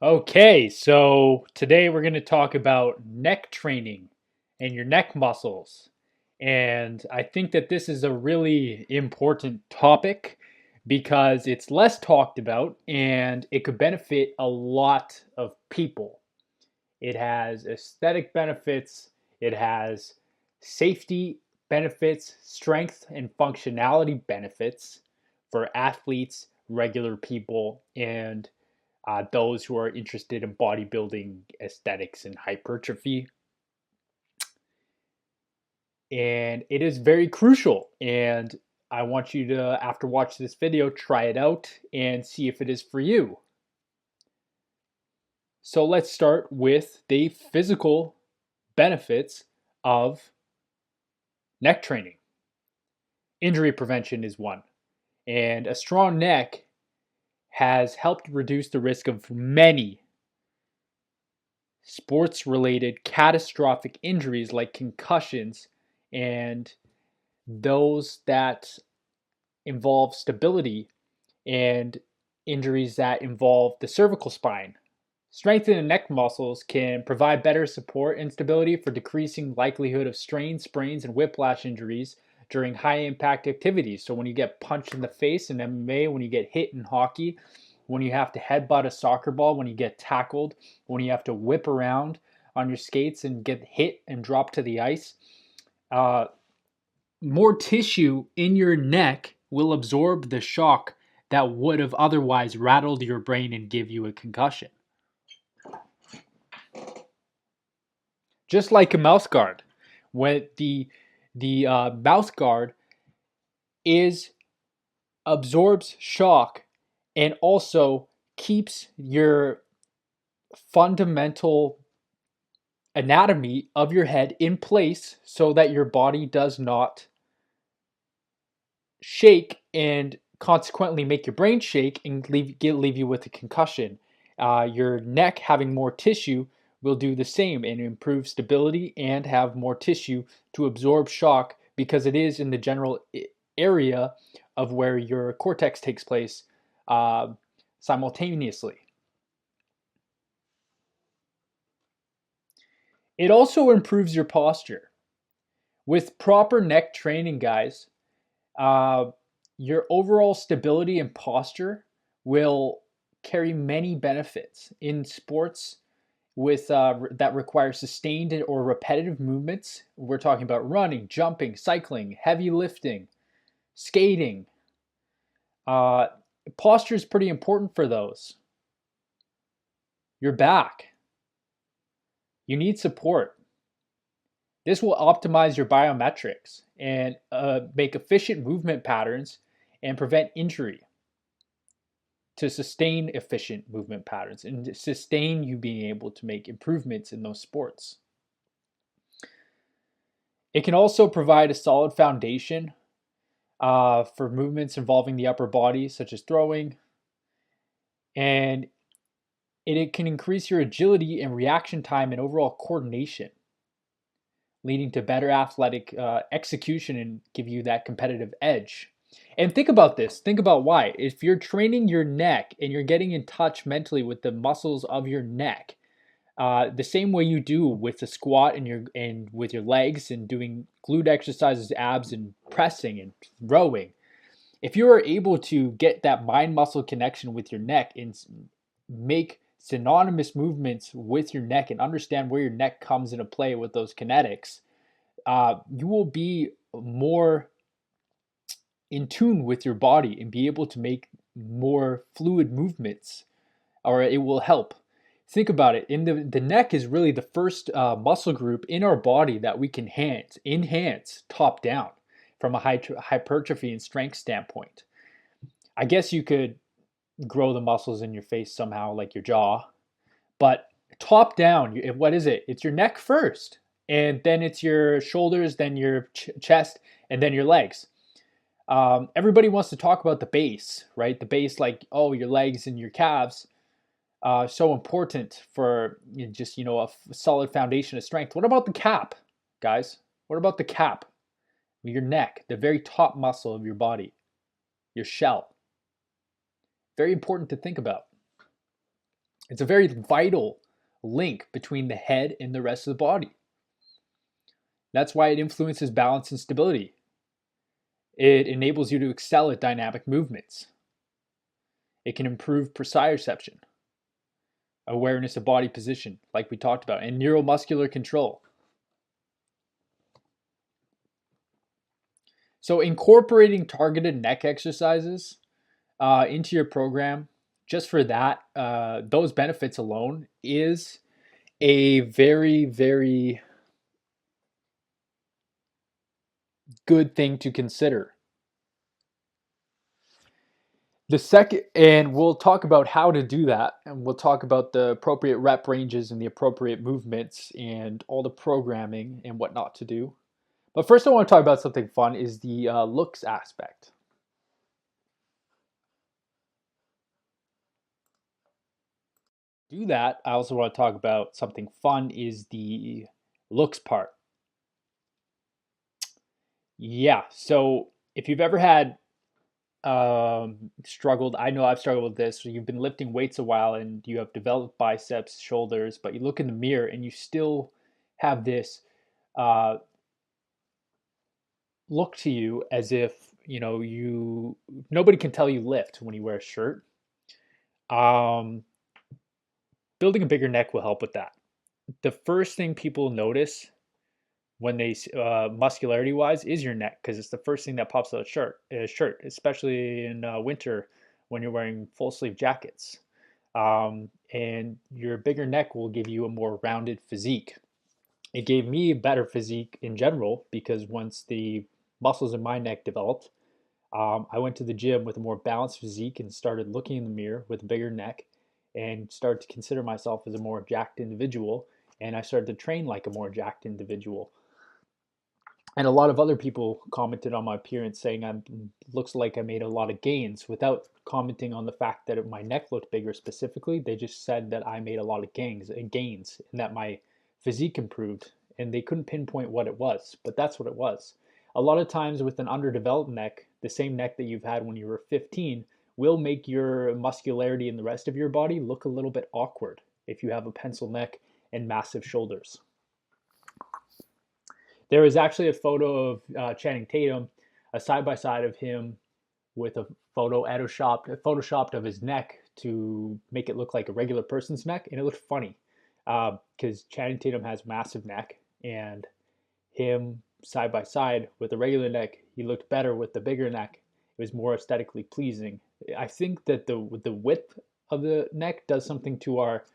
Okay, so today we're going to talk about neck training and your neck muscles. And I think that this is a really important topic because it's less talked about and it could benefit a lot of people. It has aesthetic benefits, it has safety benefits, strength and functionality benefits for athletes, regular people, and those who are interested in bodybuilding aesthetics and hypertrophy. And it is very crucial. And I want you to, after watch this video, try it out and see if it is for you. So let's start with the physical benefits of neck training. Injury prevention is one. And a strong neck has helped reduce the risk of many sports related catastrophic injuries like concussions and those that involve stability and injuries that involve the cervical spine. Strengthening neck muscles can provide better support and stability for decreasing likelihood of strains, sprains, and whiplash injuries during high impact activities. So when you get punched in the face in MMA, when you get hit in hockey, when you have to headbutt a soccer ball, when you get tackled, when you have to whip around on your skates and get hit and drop to the ice, uh, more tissue in your neck will absorb the shock that would have otherwise rattled your brain and give you a concussion. Just like a mouse guard, when the mouse guard is absorbs shock and also keeps your fundamental anatomy of your head in place so that your body does not shake and consequently make your brain shake and leave you with a concussion. Your neck having more tissue will do the same and improve stability and have more tissue to absorb shock because it is in the general area of where your cortex takes place uh, simultaneously. It also improves your posture. With proper neck training, guys, uh, your overall stability and posture will carry many benefits in sports with that require sustained or repetitive movements. We're talking about running, jumping, cycling, heavy lifting, skating. Uh, Posture is pretty important for those. Your back, you need support. This will optimize your biometrics and make efficient movement patterns and prevent injury, to sustain efficient movement patterns and sustain you being able to make improvements in those sports. It can also provide a solid foundation for movements involving the upper body, such as throwing, and it can increase your agility and reaction time and overall coordination, leading to better athletic execution and give you that competitive edge. And think about this. Think about why. If you're training your neck and you're getting in touch mentally with the muscles of your neck, the same way you do with the squat and with your legs and doing glute exercises, abs and pressing and rowing. If you are able to get that mind muscle connection with your neck and make synonymous movements with your neck and understand where your neck comes into play with those kinetics, you will be more in tune with your body and be able to make more fluid movements, or it will help. Think about it. The neck is really the first muscle group in our body that we can enhance top down from a hypertrophy and strength standpoint. I guess you could grow the muscles in your face somehow, like your jaw, but top down, what is it? It's your neck first, and then it's your shoulders, then your chest, and then your legs. Everybody wants to talk about the base, right? The base, like, oh, your legs and your calves, so important for just a solid foundation of strength. What about the cap, guys? What about the cap? Your neck, the very top muscle of your body, your shell. Very important to think about. It's a very vital link between the head and the rest of the body. That's why it influences balance and stability. It enables you to excel at dynamic movements. It can improve proprioception, awareness of body position, like we talked about, and neuromuscular control. So, incorporating targeted neck exercises into your program, just for that, those benefits alone, is a very, very good thing to consider. The second, and we'll talk about how to do that, and we'll talk about the appropriate rep ranges and the appropriate movements and all the programming and what not to do. But first, I want to talk about something fun: is the looks aspect. Do that. I also want to talk about something fun: is the looks part. Yeah. So if you've ever had struggled, I know I've struggled with this. So you've been lifting weights a while and you have developed biceps, shoulders, but you look in the mirror and you still have this uh, look to you as if you nobody can tell you lift when you wear a shirt. Um, Building a bigger neck will help with that. The first thing people notice when they muscularity wise is your neck, because it's the first thing that pops out of shirt, especially in winter when you're wearing full sleeve jackets. And your bigger neck will give you a more rounded physique. It gave me a better physique in general because once the muscles in my neck developed, I went to the gym with a more balanced physique and started looking in the mirror with a bigger neck and started to consider myself as a more jacked individual. And I started to train like a more jacked individual. And a lot of other people commented on my appearance saying I looks like I made a lot of gains without commenting on the fact that my neck looked bigger specifically. They just said that I made a lot of gains and that my physique improved, and they couldn't pinpoint what it was, but that's what it was. A lot of times with an underdeveloped neck, the same neck that you've had when you were 15 will make your muscularity in the rest of your body look a little bit awkward if you have a pencil neck and massive shoulders. There was actually a photo of Channing Tatum, a side by side of him with a photoshopped of his neck to make it look like a regular person's neck, and it looked funny because Channing Tatum has massive neck, and him side by side with a regular neck, he looked better with the bigger neck. It was more aesthetically pleasing. I think that the width of the neck does something to our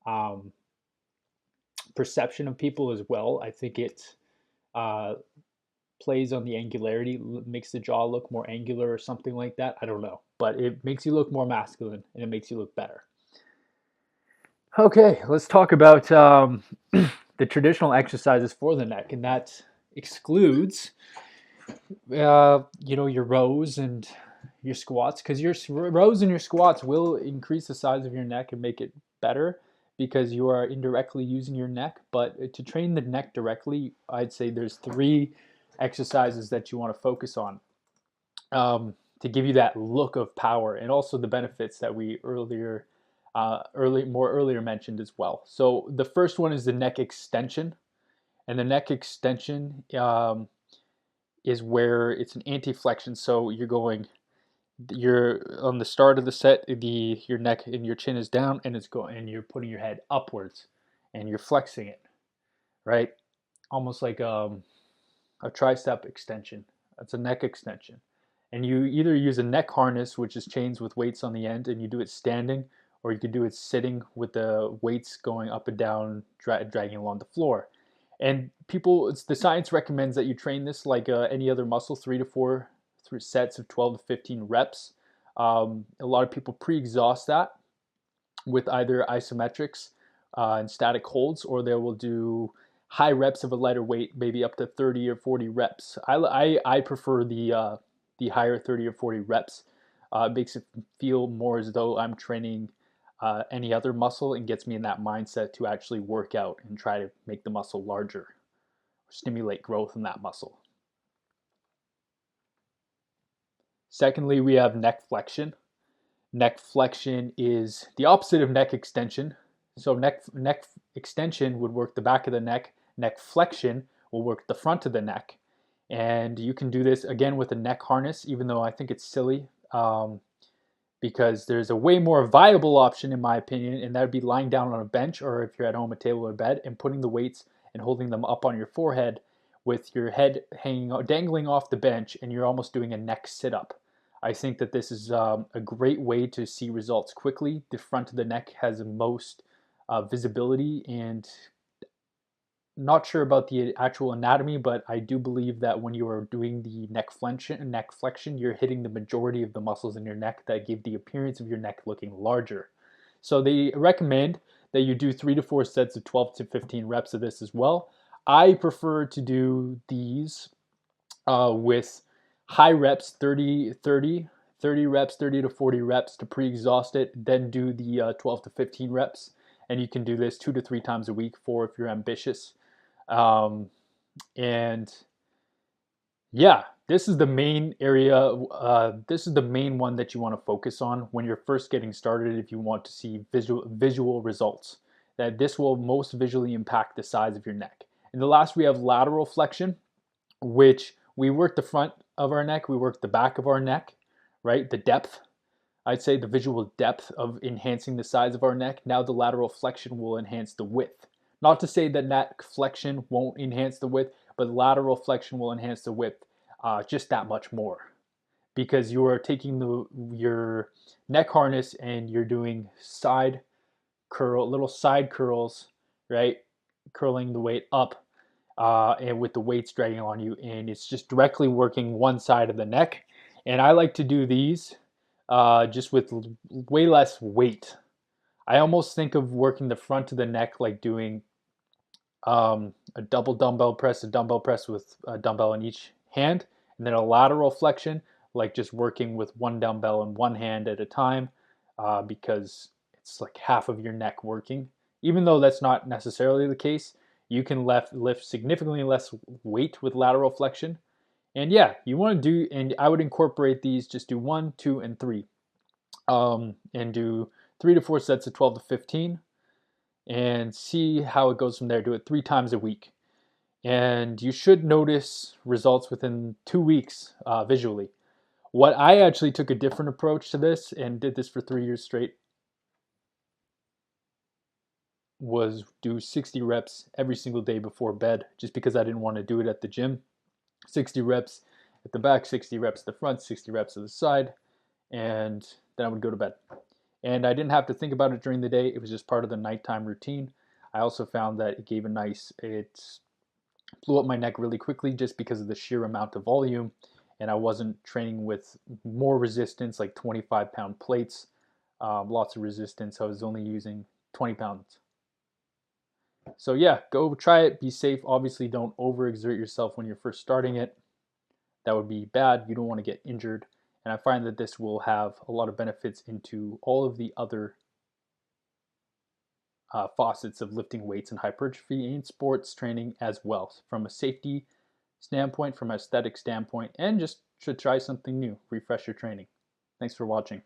um, perception of people as well. I think it uh, plays on the angularity, makes the jaw look more angular or something like that. I don't know, but it makes you look more masculine and it makes you look better. Okay, let's talk about the traditional exercises for the neck, and that excludes, your rows and your squats, because your rows and your squats will increase the size of your neck and make it better because you are indirectly using your neck. But to train the neck directly, I'd say there's three exercises that you want to focus on to give you that look of power and also the benefits that we earlier mentioned as well. So the first one is the neck extension, and the neck extension is where it's an anti-flexion. So you're on the start of the set, your neck and your chin is down, and it's going, and you're putting your head upwards, and you're flexing it, right? Almost like a tricep extension. That's a neck extension. And you either use a neck harness, which is chains with weights on the end, and you do it standing, or you could do it sitting with the weights going up and down, dragging along the floor. And the science recommends that you train this like any other muscle, 3 sets of 12 to 15 reps. A lot of people pre-exhaust that with either isometrics and static holds, or they will do high reps of a lighter weight, maybe up to 30 or 40 reps. I prefer the higher 30 or 40 reps. It makes it feel more as though I'm training any other muscle and gets me in that mindset to actually work out and try to make the muscle larger, stimulate growth in that muscle. Secondly, we have neck flexion. Neck flexion is the opposite of neck extension. So neck extension would work the back of the neck. Neck flexion will work the front of the neck. And you can do this again with a neck harness, even though I think it's silly, because there's a way more viable option, in my opinion, and that would be lying down on a bench, or if you're at home, a table or bed, and putting the weights and holding them up on your forehead with your head hanging, dangling off the bench, and you're almost doing a neck sit-up. I think that this is a great way to see results quickly. The front of the neck has the most visibility, and not sure about the actual anatomy, but I do believe that when you are doing the neck flexion, you're hitting the majority of the muscles in your neck that give the appearance of your neck looking larger. So they recommend that you do 3 to 4 sets of 12 to 15 reps of this as well. I prefer to do these with high reps, 30 reps, 30 to 40 reps to pre-exhaust it, then do the 12 to 15 reps. And you can do this 2 to 3 times a week, 4 if you're ambitious. Um, and yeah, this is the main area. This is the main one that you want to focus on when you're first getting started. If you want to see visual results, that this will most visually impact the size of your neck. And the last, we have lateral flexion, which we work the front of our neck, we work the back of our neck, right? The depth. I'd say the visual depth of enhancing the size of our neck. Now the lateral flexion will enhance the width. Not to say that neck flexion won't enhance the width, but lateral flexion will enhance the width just that much more, because you are taking your neck harness and you're doing little side curls, right? Curling the weight up, and with the weights dragging on you, and it's just directly working one side of the neck. And I like to do these just with way less weight. I almost think of working the front of the neck like doing a dumbbell press with a dumbbell in each hand, and then a lateral flexion, like just working with one dumbbell in one hand at a time, because it's like half of your neck working. Even though that's not necessarily the case, you can lift significantly less weight with lateral flexion. And yeah, you want to do, and I would incorporate these, just do 1, 2, and 3, and do 3 to 4 sets of 12 to 15, and see how it goes from there. Do it 3 times a week, and you should notice results within 2 weeks visually. What I actually took a different approach to this and did this for 3 years straight was do 60 reps every single day before bed, just because I didn't want to do it at the gym. 60 reps at the back, 60 reps at the front, 60 reps to the side, and then I would go to bed. And I didn't have to think about it during the day. It was just part of the nighttime routine. I also found that it blew up my neck really quickly just because of the sheer amount of volume, and I wasn't training with more resistance, like 25-pound plates, lots of resistance. I was only using 20 pounds. So yeah, go try it, be safe. Obviously, don't overexert yourself when you're first starting it. That would be bad. You don't want to get injured. And I find that this will have a lot of benefits into all of the other faucets of lifting weights and hypertrophy and sports training as well, from a safety standpoint, from an aesthetic standpoint, and just to try something new, refresh your training. Thanks for watching.